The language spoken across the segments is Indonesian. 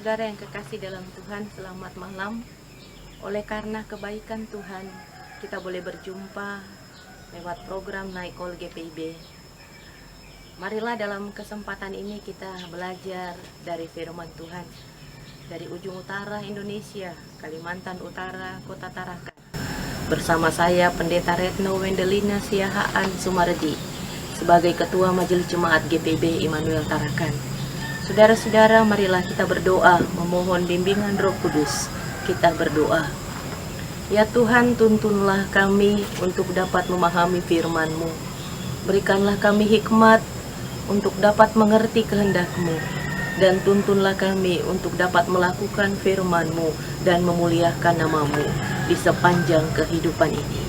Saudara-saudara yang kekasih dalam Tuhan, selamat malam. Oleh karena kebaikan Tuhan, kita boleh berjumpa lewat program Naik Call GPIB. Marilah dalam kesempatan ini kita belajar dari firman Tuhan. Dari ujung utara Indonesia, Kalimantan Utara, Kota Tarakan. Bersama saya Pendeta Retno Wendelina Siahaan Sumardi sebagai Ketua Majelis Jemaat GPIB Immanuel Tarakan. Saudara-saudara, marilah kita berdoa memohon bimbingan Roh Kudus. Kita berdoa. Ya Tuhan, tuntunlah kami untuk dapat memahami firman-Mu. Berikanlah kami hikmat untuk dapat mengerti kehendak-Mu. Dan tuntunlah kami untuk dapat melakukan firman-Mu dan memuliakan nama-Mu di sepanjang kehidupan ini.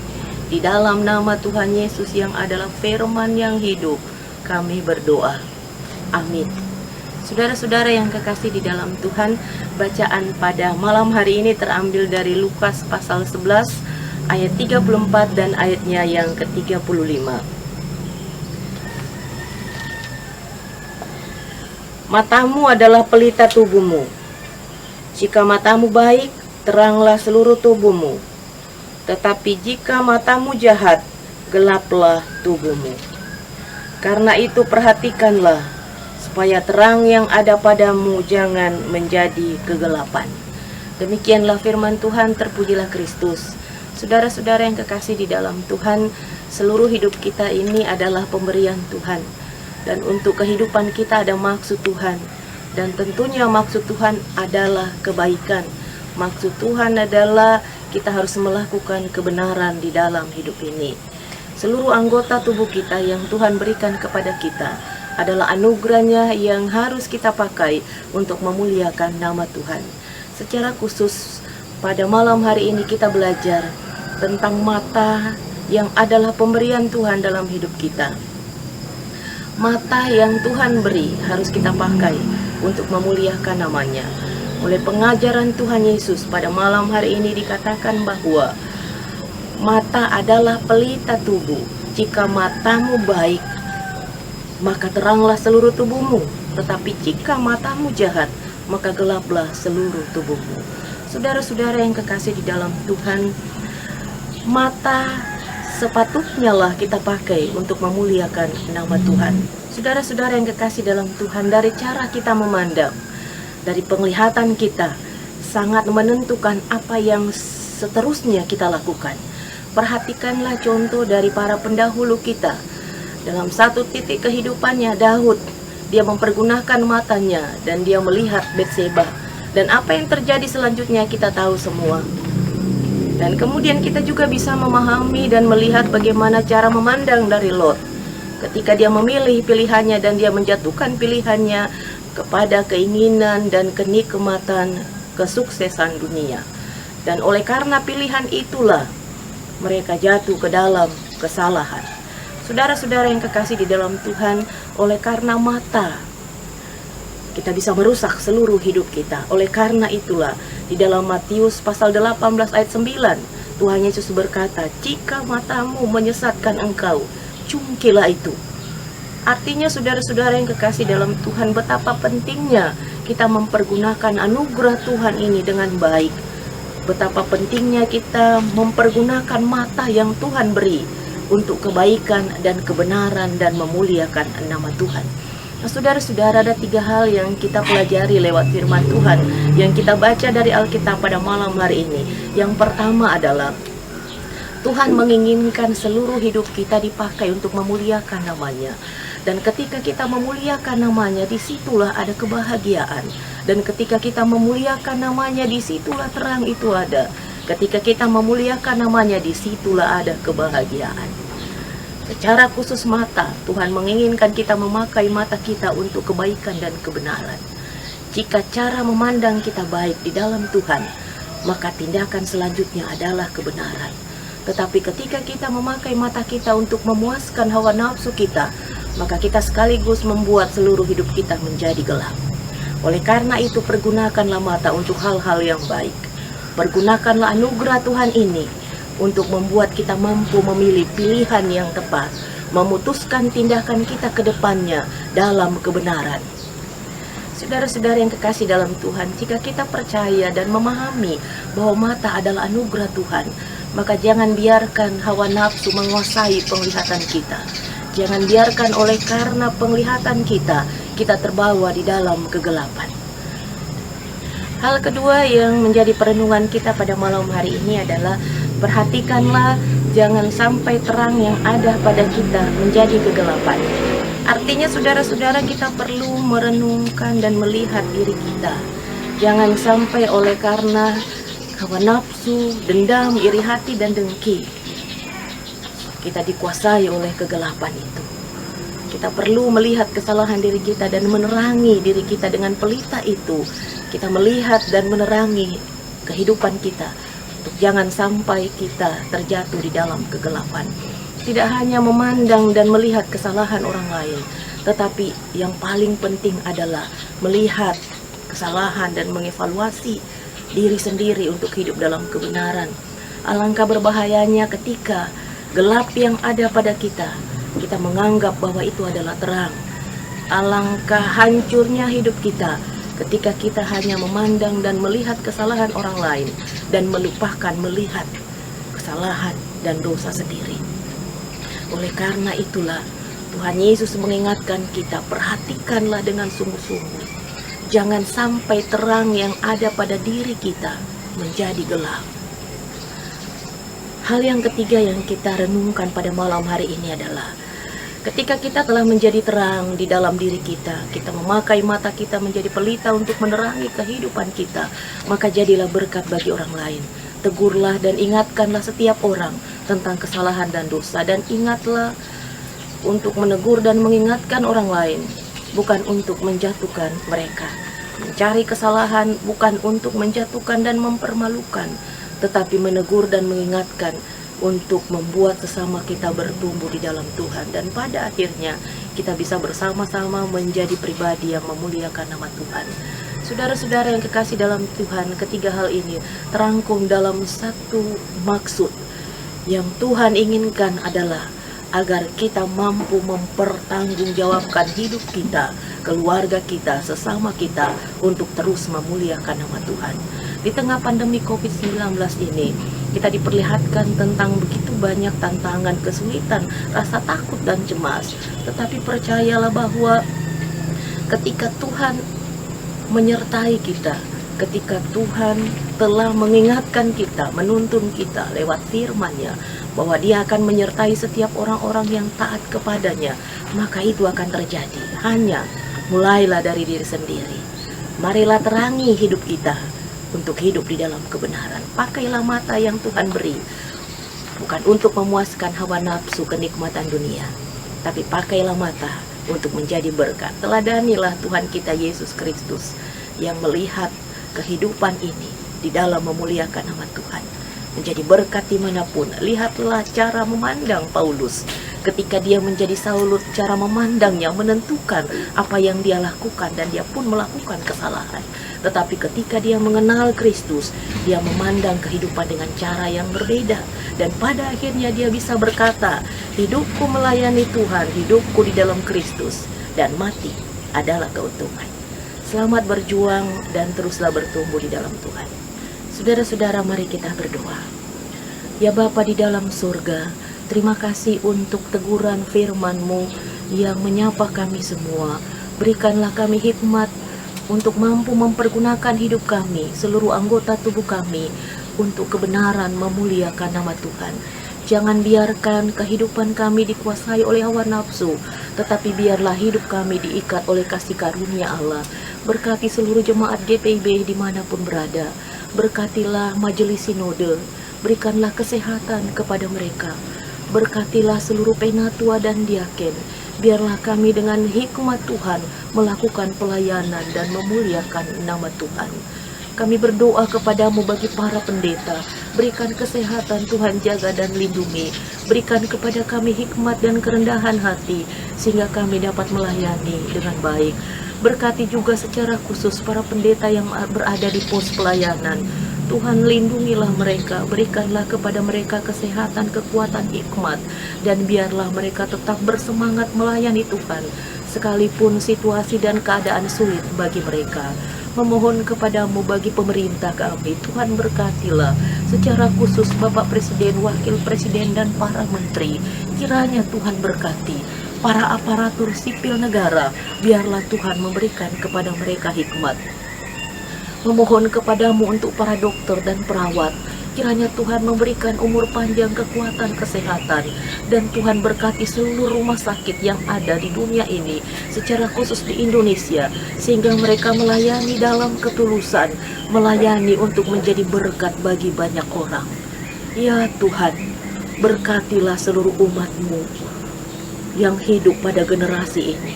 Di dalam nama Tuhan Yesus yang adalah firman yang hidup, kami berdoa. Amin. Saudara-saudara yang kekasih di dalam Tuhan, bacaan pada malam hari ini terambil dari Lukas pasal 11 ayat 34 dan ayatnya yang ke-35. Matamu adalah pelita tubuhmu. Jika matamu baik, teranglah seluruh tubuhmu. Tetapi jika matamu jahat, gelaplah tubuhmu. Karena itu perhatikanlah supaya terang yang ada padamu jangan menjadi kegelapan. Demikianlah firman Tuhan, terpujilah Kristus. Saudara-saudara yang kekasih di dalam Tuhan, seluruh hidup kita ini adalah pemberian Tuhan. Dan untuk kehidupan kita ada maksud Tuhan. Dan tentunya maksud Tuhan adalah kebaikan. Maksud Tuhan adalah kita harus melakukan kebenaran di dalam hidup ini. Seluruh anggota tubuh kita yang Tuhan berikan kepada kita adalah anugerahnya yang harus kita pakai untuk memuliakan nama Tuhan. Secara khusus pada malam hari ini kita belajar tentang mata yang adalah pemberian Tuhan dalam hidup kita. Mata yang Tuhan beri harus kita pakai untuk memuliakan namanya. Oleh pengajaran Tuhan Yesus pada malam hari ini dikatakan bahwa mata adalah pelita tubuh. Jika matamu baik, maka teranglah seluruh tubuhmu. Tetapi jika matamu jahat, maka gelaplah seluruh tubuhmu. Saudara-saudara yang kekasih di dalam Tuhan, mata sepatutnya lah kita pakai untuk memuliakan nama Tuhan. Saudara-saudara yang kekasih dalam Tuhan, dari cara kita memandang, dari penglihatan kita, sangat menentukan apa yang seterusnya kita lakukan. Perhatikanlah contoh dari para pendahulu kita. Dalam satu titik kehidupannya, Daud, dia mempergunakan matanya dan dia melihat Betseba. Dan apa yang terjadi selanjutnya kita tahu semua. Dan kemudian kita juga bisa memahami dan melihat bagaimana cara memandang dari Lot. Ketika dia memilih pilihannya dan dia menjatuhkan pilihannya kepada keinginan dan kenikmatan kesuksesan dunia. Dan oleh karena pilihan itulah mereka jatuh ke dalam kesalahan. Saudara-saudara yang kekasih di dalam Tuhan, oleh karena mata kita bisa merusak seluruh hidup kita. Oleh karena itulah di dalam Matius pasal 18 ayat 9 Tuhan Yesus berkata, jika matamu menyesatkan engkau, cungkilah itu. Artinya saudara-saudara yang kekasih dalam Tuhan, betapa pentingnya kita mempergunakan anugerah Tuhan ini dengan baik. Betapa pentingnya kita mempergunakan mata yang Tuhan beri untuk kebaikan dan kebenaran dan memuliakan nama Tuhan. Nah, saudara-saudara, ada 3 hal yang kita pelajari lewat firman Tuhan yang kita baca dari Alkitab pada malam hari ini. Yang pertama adalah Tuhan menginginkan seluruh hidup kita dipakai untuk memuliakan namanya. Dan ketika kita memuliakan namanya, disitulah ada kebahagiaan. Dan ketika kita memuliakan namanya, disitulah terang itu ada. Ketika kita memuliakan namanya, disitulah ada kebahagiaan. Secara khusus mata, Tuhan menginginkan kita memakai mata kita untuk kebaikan dan kebenaran. Jika cara memandang kita baik di dalam Tuhan, maka tindakan selanjutnya adalah kebenaran. Tetapi ketika kita memakai mata kita untuk memuaskan hawa nafsu kita, maka kita sekaligus membuat seluruh hidup kita menjadi gelap. Oleh karena itu, pergunakanlah mata untuk hal-hal yang baik. Pergunakanlah anugerah Tuhan ini untuk membuat kita mampu memilih pilihan yang tepat, memutuskan tindakan kita ke depannya dalam kebenaran. Saudara-saudara yang kekasih dalam Tuhan, jika kita percaya dan memahami bahwa mata adalah anugerah Tuhan, maka jangan biarkan hawa nafsu menguasai penglihatan kita. Jangan biarkan oleh karena penglihatan kita terbawa di dalam kegelapan. Hal kedua yang menjadi perenungan kita pada malam hari ini adalah perhatikanlah jangan sampai terang yang ada pada kita menjadi kegelapan. Artinya saudara-saudara, kita perlu merenungkan dan melihat diri kita. Jangan sampai oleh karena hawa nafsu, dendam, iri hati, dan dengki kita dikuasai oleh kegelapan itu. Kita perlu melihat kesalahan diri kita dan menerangi diri kita dengan pelita itu. Kita melihat dan menerangi kehidupan kita untuk jangan sampai kita terjatuh di dalam kegelapan. Tidak hanya memandang dan melihat kesalahan orang lain, tetapi yang paling penting adalah melihat kesalahan dan mengevaluasi diri sendiri untuk hidup dalam kebenaran. Alangkah berbahayanya ketika gelap yang ada pada kita menganggap bahwa itu adalah terang. Alangkah hancurnya hidup kita ketika kita hanya memandang dan melihat kesalahan orang lain dan melupakan melihat kesalahan dan dosa sendiri. Oleh karena itulah Tuhan Yesus mengingatkan kita, perhatikanlah dengan sungguh-sungguh. Jangan sampai terang yang ada pada diri kita menjadi gelap. Hal yang ketiga yang kita renungkan pada malam hari ini adalah ketika kita telah menjadi terang di dalam diri kita memakai mata kita menjadi pelita untuk menerangi kehidupan kita, maka jadilah berkat bagi orang lain. Tegurlah dan ingatkanlah setiap orang tentang kesalahan dan dosa, dan ingatlah untuk menegur dan mengingatkan orang lain, bukan untuk menjatuhkan mereka. Mencari kesalahan bukan untuk menjatuhkan dan mempermalukan, tetapi menegur dan mengingatkan untuk membuat sesama kita bertumbuh di dalam Tuhan, dan pada akhirnya kita bisa bersama-sama menjadi pribadi yang memuliakan nama Tuhan. Saudara-saudara yang kekasih dalam Tuhan, ketiga hal ini terangkum dalam satu maksud yang Tuhan inginkan adalah agar kita mampu mempertanggungjawabkan hidup kita, keluarga kita, sesama kita untuk terus memuliakan nama Tuhan. Di tengah pandemi COVID-19 ini, kita diperlihatkan tentang begitu banyak tantangan, kesulitan, rasa takut dan cemas. Tetapi percayalah bahwa ketika Tuhan menyertai kita, ketika Tuhan telah mengingatkan kita, menuntun kita lewat firman-Nya, bahwa Dia akan menyertai setiap orang-orang yang taat kepadanya, maka itu akan terjadi. Hanya mulailah dari diri sendiri. Marilah terangi hidup kita untuk hidup di dalam kebenaran. Pakailah mata yang Tuhan beri, bukan untuk memuaskan hawa nafsu kenikmatan dunia, tapi pakailah mata untuk menjadi berkat. Teladanilah Tuhan kita Yesus Kristus yang melihat kehidupan ini di dalam memuliakan nama Tuhan, menjadi berkat dimanapun. Lihatlah cara memandang Paulus ketika dia menjadi Saulus. Cara memandangnya menentukan apa yang dia lakukan, dan dia pun melakukan kesalahan. Tetapi ketika dia mengenal Kristus, dia memandang kehidupan dengan cara yang berbeda, dan pada akhirnya dia bisa berkata, hidupku melayani Tuhan, hidupku di dalam Kristus, dan mati adalah keuntungan. Selamat berjuang dan teruslah bertumbuh di dalam Tuhan. Saudara-saudara, mari kita berdoa. Ya Bapa di dalam surga, terima kasih untuk teguran firman-Mu yang menyapa kami semua. Berikanlah kami hikmat untuk mampu mempergunakan hidup kami, seluruh anggota tubuh kami, untuk kebenaran memuliakan nama Tuhan. Jangan biarkan kehidupan kami dikuasai oleh hawa nafsu, tetapi biarlah hidup kami diikat oleh kasih karunia Allah. Berkati seluruh jemaat GPIB dimanapun berada. Berkatilah majelis sinode, berikanlah kesehatan kepada mereka. Berkatilah seluruh penatua dan diaken. Biarlah kami dengan hikmat Tuhan melakukan pelayanan dan memuliakan nama Tuhan. Kami berdoa kepadamu bagi para pendeta. Berikan kesehatan Tuhan, jaga dan lindungi. Berikan kepada kami hikmat dan kerendahan hati, sehingga kami dapat melayani dengan baik. Berkati juga secara khusus para pendeta yang berada di pos pelayanan. Tuhan, lindungilah mereka, berikanlah kepada mereka kesehatan, kekuatan, hikmat, dan biarlah mereka tetap bersemangat melayani Tuhan sekalipun situasi dan keadaan sulit bagi mereka. Memohon kepadamu bagi pemerintah kami, Tuhan berkatilah secara khusus Bapak Presiden, Wakil Presiden, dan para menteri. Kiranya Tuhan berkati para aparatur sipil negara, biarlah Tuhan memberikan kepada mereka hikmat. Memohon kepadamu untuk para dokter dan perawat, kiranya Tuhan memberikan umur panjang, kekuatan, kesehatan, dan Tuhan berkati seluruh rumah sakit yang ada di dunia ini, secara khusus di Indonesia, sehingga mereka melayani dalam ketulusan, melayani untuk menjadi berkat bagi banyak orang. Ya Tuhan, berkatilah seluruh umat-Mu yang hidup pada generasi ini.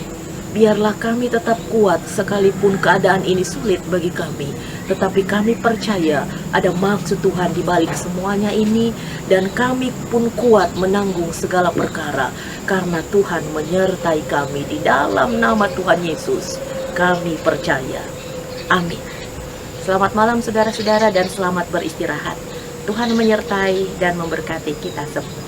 Biarlah kami tetap kuat sekalipun keadaan ini sulit bagi kami. Tetapi kami percaya ada maksud Tuhan di balik semuanya ini. Dan kami pun kuat menanggung segala perkara. Karena Tuhan menyertai kami di dalam nama Tuhan Yesus. Kami percaya. Amin. Selamat malam saudara-saudara dan selamat beristirahat. Tuhan menyertai dan memberkati kita semua.